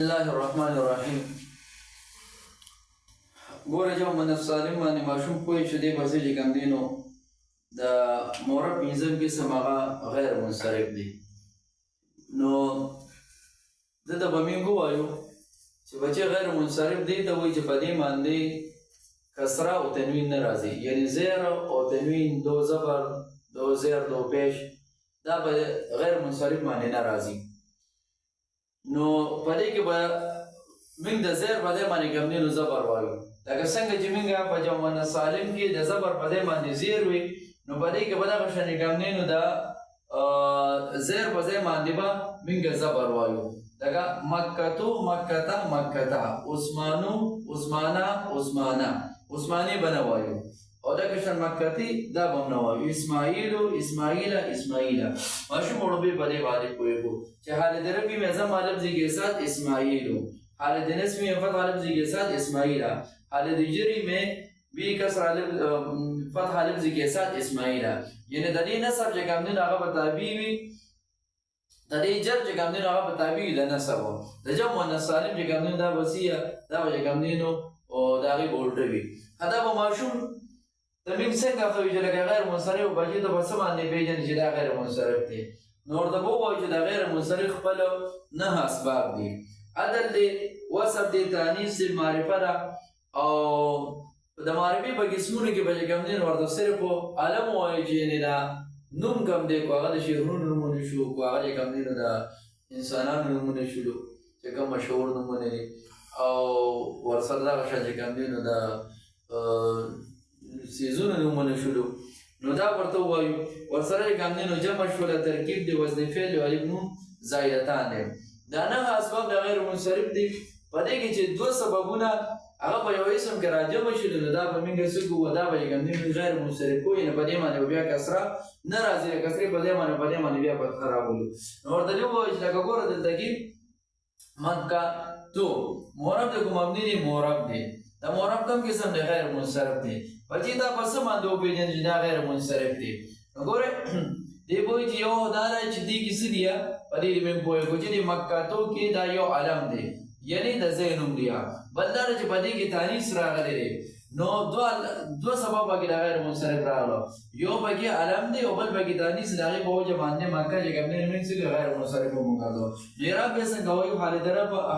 الله الرحمن الرحیم. ګوره جو من السالم باندې ماشوم پوه شو دی پسې چې کوم دی نو د مورب پنځم قسم هغه غیر منصرف دی. نو دلته به موږ ووایو چې بچی غیر منصرف دی ته وایي چې په دې باندې کسره او تنوین نه راځي، یعنی زیر او تنوین دو زبر دو زیر دو پیش دا به غیر منصرف باندې نه راځي. نو په دې کې به موږ د زیر په دې باندې کوم دی نو زبر وایو، لکه څنګه چې موږ په جمع سالم کې د زبر په دې باندې زیر وي، نو په دې کې به دغه شان کوم دی نو د زیر په دې باندې به موږ زبر وایو، لکه مکتو مکتا مکتا، عثمانو عثمانا عثمانا، عثماني به نه وایو، او دغه شان مکتی دا به نه وایو، اسماعیلو اسماعیلا اسماعیلا. ماشوم وړوبې په دې باندې پوهېږو چې حالت رفعی میں ضم لفظی کے ساتھ اسماعیلو، حالت نصبی میں فتح لفظی کے ساتھ اسماعیلا، حالت جری میں بھی کسر فتح لفظی کے ساتھ اسماعیلا. یعنی د دې نصب چې کوم دی هغه به تابع وي، د دې جر چې کوم دی هغه به تابع وي د نصب و. د جمع مؤنث سالم چې کوم دی دا وصیه دا به چې کوم دی نو د هغې به الټه وي. دا به ماشوم ته موږ څنګه ښوي چې لکه غیر منصرف بچي ته به څه باندې پېژني چې دا غیر منصرف دی. نو ورته به ووایو چې دا غیر منصرف خپل نه اسباب دي، عدل دی، وصف دی، تانیث دی، معرفه ده. او د معرفې په قسمونو کې به چې کوم دی نو ورته صرف علم ووایو چې یعنې دا نوم کوم دی، کو هغه د شعرونو نومونه شو، کو هغه چې کوم دی نو د انسانانو نومونه شولو چې کوم مشهور نومونه دي، او ورسره دغه شان چې کوم دی نو د څیزونو نومونه شولو، نو دا ورته ووایو. ورسره چې کوم دی نو جمع شوله، ترکیب دی، وزن فعل او الف نون زایدتان دی. دا نهه اسباب د غیر منصرف دي. په دې کې چې دوه سببونه هغه په یو اسم کې راجمع شول، نو دا به موږ څه کوو، دا به چې کوم دی غیر منصرف کوو، یعنې په دې باندې به بیا کسره نه راځي، د کسرې په دې باندې بیا فتحه راولو. نو ورته دې ووایو چې لکه ګوره دلته کې مکه تو مورب دی که مبني دی؟ مورب دی. دا مورب کوم قسم دی؟ غیر منصرف دی. بچې دا په څه باندې وپېژنې چې دا غیر منصرف دی؟ نو ګورئ دې به وایي چې یو دا دی چې دې کې څه دي، په دې موږ پوهېږو چې د مکاتو کې دا یو علم دی، یعنی د ځای نوم دی. بل دا چې په دې کې تانیث راغلی دی، نو دوه سبب پکې د غیر منصرف راغلو، یو پکې علم دی او بل پکې تانیث د هغې په وجه باندې مکه چې کوم دی موږ څه غیر منصرف وموږدو. اعراب یې څنګه وایو؟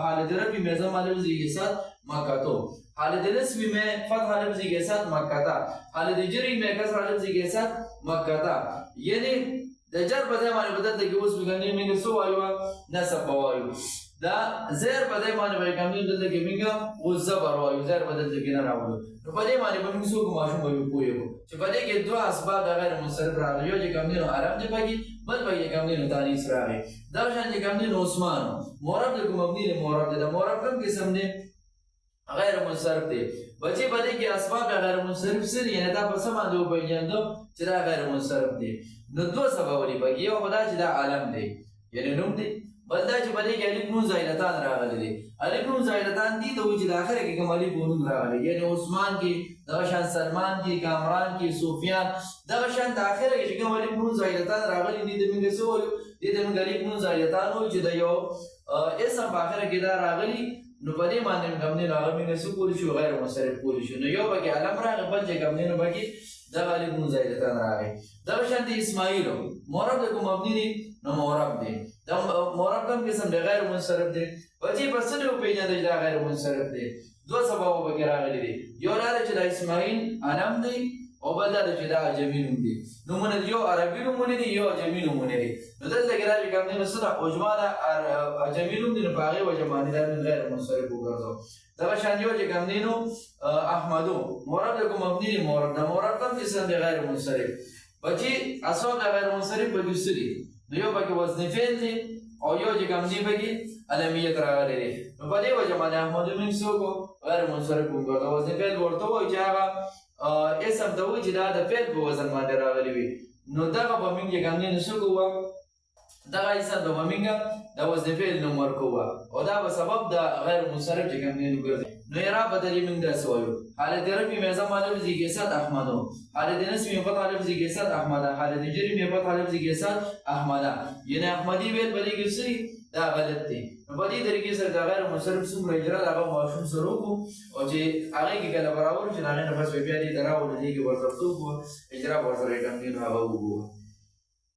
حالت رفعی میں ضم لفظی کے ساتھ مکتو، حالت نصبی میں فتح لفظی کے ساتھ مکتا، حالت جری میں کسر لفظی کے ساتھ مکتا. یعنی د جر په ځای باندې به دلته کې اوس موږ څه وایو؟ نصب به وایو. دا زیر په دې باندې به کوم دی دلته کې موږ اوس زبر وایو، زیر به دلته کې نه راوړو. نو په دې باندې به موږ څوک ماشوم به پوهېږو چې په دې کې دوه اسباب د غیر منصرف راغلي، یو چې کوم دی نو علم دی پکې، بل پکې کوم دی نو تانیث راغی. دغه شان چې کوم دی نو عثمان مورب دی که مبني دی؟ مورب دی. د مورب کوم قسم دی؟ غیر منصرف دی. بچې په دې کې اسباب د غیر منصرف څه دي؟ یعنې دا په څه باندې وپېژندو چې دا غیر منصرف دی؟ نو دوه سبب دي پکې، یو خو دا چې دا علم دی یعنې نوم دی، بل دا چې په دې کې الف نون زایدتان راغلی دی. الف نون زایدتان دي ته وایي چې د آخره کې کوم الف نون راغلی، یعنې عثمان کې، دغه شان سلمان کې، کامران کې، سفیان، دغه شان د آخره کې چې کوم الف نون زایدتان راغلي دي د موږ څه وایو؟ دې ته موږ الف نون زایدتان وایو چې د یو اسم په آخره کې دا راغلي، نو په دې باندې کوم دی نو هغه موږ څه کولی شو؟ غیر منصرف کولی شو. نو یو پکې علم راغی، بل چې کوم دی نو پکې دغه الف نون زایدتان راغی. دغه شان دی اسماعیلو مورب دی که مبني دی؟ نو مورب دی. دا مورب کوم قسم دی؟ غیر منصرف دی. بچې په څه وپېژندئ چې دا غیر منصرف دی؟ دوه سببه پکې راغلي دي، یو دا دی چې دا اسماعیل علم دی، او بل دا دی چې دا عجمي نوم دی. نومونه یو عربي نومونه دي، یو عجمي نومونه دي. نو دلته کې دا چې کوم دی نو څه ده؟ عجما ده، عجمي نوم دی، نو په هغې وجه باندې دا غیر منصرف وګرځو. دغه شان یو چې کوم دی نو احمدو مورب دی که مبني دی؟ مورب. د مورب کوم قسم دی؟ غیر منصرف. بچې اسباب د غیر منصرف پکې څه دي؟ نو یو پکې وزن فعل دی، او یو چې کوم دی پکې علمیت راغلی دی. نو په دې وجه باندې احمدو موږ څه وکړو؟ غیر منصرف وګرځو. وزن فعل ورته وایي چې هغه اسم ته وایي چې دا د فعل په وزن باندې راغلی وي. نو دغه به موږ چې کوم دی نو څه کوو؟ دغه اسم ته به موږ د وزن فعل نوم ورکوو، او دا به سبب د غیر منصرف چې کوم دی نو ګرځي. نو اعراب بدلی موږ داسې وایو: حالت رفعی میں ضم لفظی کے ساتھ احمدو، حالت نصبی میں فتح لفظی کے ساتھ احمدہ، حالت جری میں فتح لفظی کے ساتھ احمدہ. یعنی احمدی ویل په دې کې څه دا غلط دی. نو نو په دې طریقې سره د غیر منصرف څومره اجرا د هغه ماشوم سره وکړو او چې هغې کې کله برابر چې د هغې نه بس بیا دې ته راوړو دې کې ورسره څه وکړو اجرا به ورسره ټنګېنو هغه وګورو